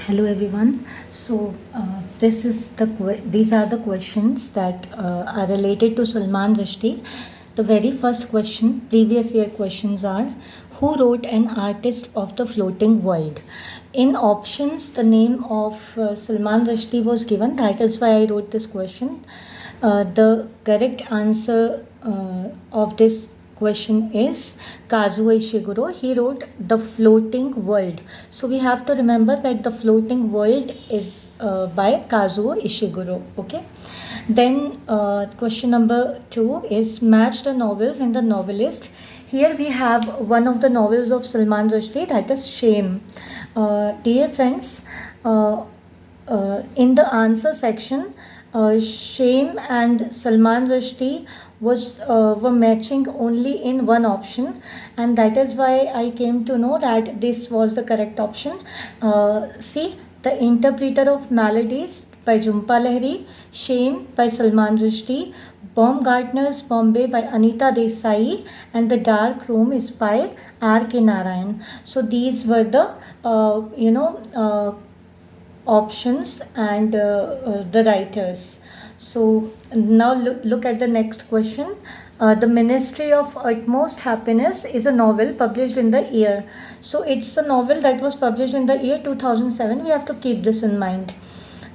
Hello everyone. These are the questions that are related to Salman Rushdie. The very first question, previous year questions are: Who wrote An Artist of the Floating World? In options, the name of Salman Rushdie was given. That is why I wrote this question. The correct answer of this question is Kazuo Ishiguro. He wrote The Floating World. So we have to remember that The Floating World is by Kazuo Ishiguro. Okay. Then question number 2 is match the novels in the novelist. Here we have one of the novels of Salman Rushdie, that is Shame. Dear friends, in the answer section, Shame and Salman Rushdie were matching only in one option, and that is why I came to know that this was the correct option. See, The Interpreter of Maladies by Jhumpa Lahiri, Shame by Salman Rushdie, Baumgartner's Bombay by Anita Desai, and The Dark Room is by R.K. Narayan. So these were the options and the writers. So now look at the next question. The Ministry of Utmost Happiness is a novel published in the year. So it's a novel that was published in the year 2007. We have to keep this in mind.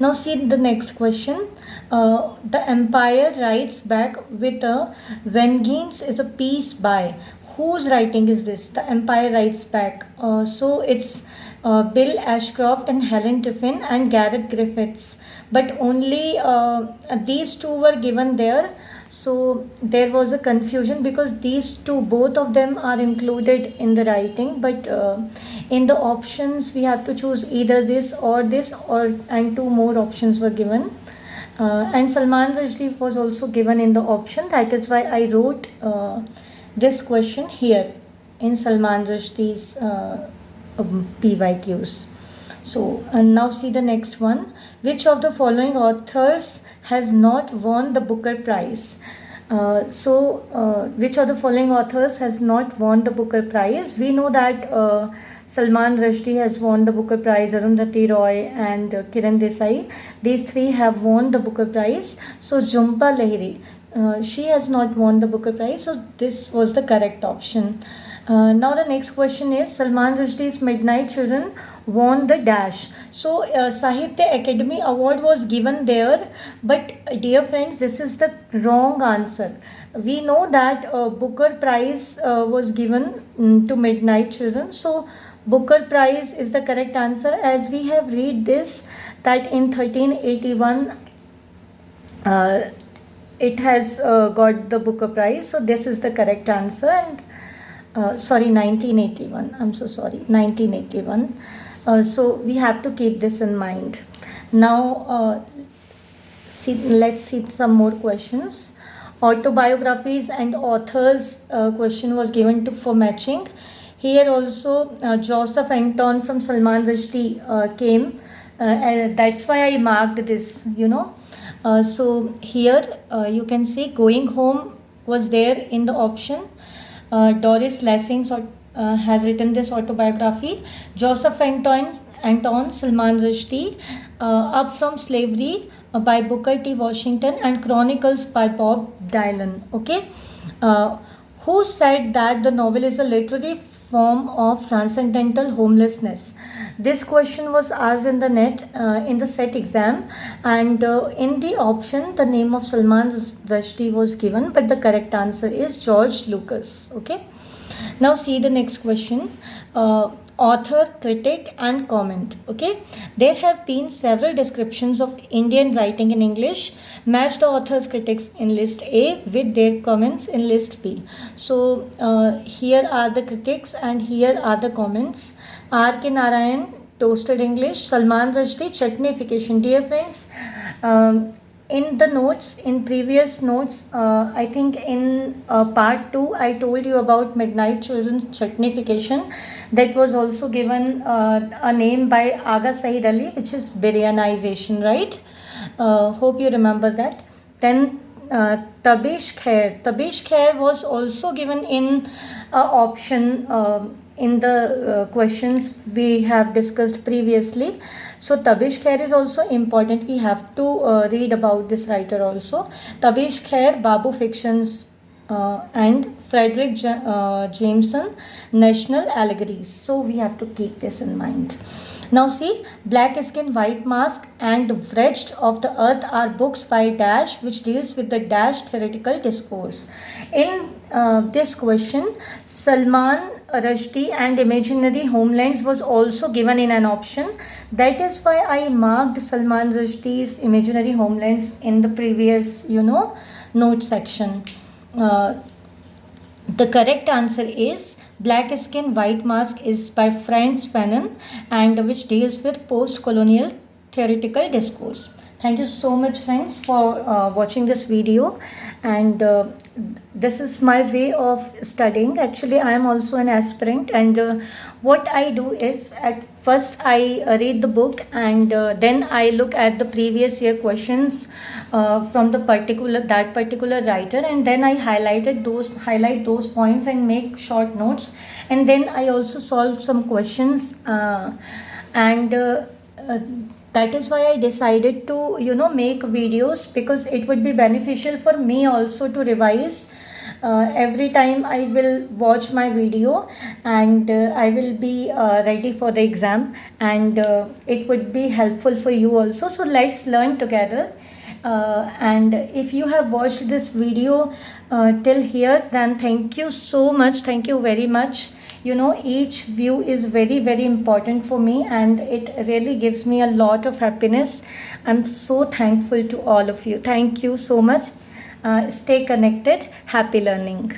Now see the next question. The Empire writes back with a Vengeance is a piece by. Whose writing is this? The Empire writes back. So it's Bill Ashcroft and Helen Tiffin and Gareth Griffiths. But only these two were given there. So there was a confusion because these two, both of them are included in the writing, but in the options we have to choose either this, or and two more options were given. And Salman Rushdie was also given in the option. That is why I wrote this question here in Salman Rushdie's PYQs. So, and now see the next one. Which of the following authors has not won the Booker Prize? Which of the following authors has not won the Booker Prize? We know that Salman Rushdie has won the Booker Prize, Arundhati Roy and Kiran Desai. These three have won the Booker Prize. So, Jhumpa Lahiri, she has not won the Booker Prize. So, this was the correct option. Now the next question is Salman Rushdie's Midnight Children won the dash. So Sahitya Academy Award was given there, but dear friends, this is the wrong answer. We know that Booker Prize was given to Midnight Children. So Booker Prize is the correct answer, as we have read this that in 1381 it has got the Booker Prize. So this is the correct answer. And 1981. I'm so sorry, 1981. So we have to keep this in mind. Now, let's see some more questions. Autobiographies and authors question was given for matching. Here also, Joseph Anton from Salman Rushdie came. And that's why I marked this, so here you can see Going Home was there in the option. Doris Lessing has written this autobiography. Joseph Anton, Salman Rushdie, Up from Slavery by Booker T. Washington, and Chronicles by Bob Dylan. Okay, who said that the novel is a literary form of transcendental homelessness? This question was asked in the net in the set exam, and in the option the name of Salman Rushdie was given, but the correct answer is George Lucas. Okay, now see the next question. Author, critic and comment. Okay, there have been several descriptions of Indian writing in English. Match the author's critics in list A with their comments in list B. So here are the critics and here are the comments. R.K. Narayan, Toasted English. Salman Rushdie, Chutneyfication. Dear friends, in the notes, in previous notes, I think in part 2, I told you about Midnight Children's Chutneyfication. That was also given a name by Aga Sahid Ali, which is Biryanization, right? Hope you remember that. Then Tabish Khair. Tabish Khair was also given in option in the questions we have discussed previously. So Tabish Khair is also important. We have to read about this writer also. Tabish Khair, Babu Fictions, and Frederick Jameson, National Allegories. So we have to keep this in mind. Now see, Black Skin, White Mask and Wretched of the Earth are books by Dash which deals with the Dash theoretical discourse. In this question, Salman Rushdie and Imaginary Homelands was also given in an option. That is why I marked Salman Rushdie's Imaginary Homelands in the previous, note section. The correct answer is Black Skin, White Mask is by Frantz Fanon and which deals with post-colonial theoretical discourse. Thank you so much, friends, for watching this video. And this is my way of studying. Actually, I am also an aspirant, and what I do is at first I read the book, and then I look at the previous year questions from that particular writer, and then I highlight those points and make short notes, and then I also solve some questions, and that is why I decided to make videos, because it would be beneficial for me also to revise every time I will watch my video, and I will be ready for the exam, and it would be helpful for you also. So let's learn together. And if you have watched this video till here, then thank you so much. Thank you very much. Each view is very, very important for me, and it really gives me a lot of happiness. I'm so thankful to all of you. Thank you so much. Stay connected. Happy learning.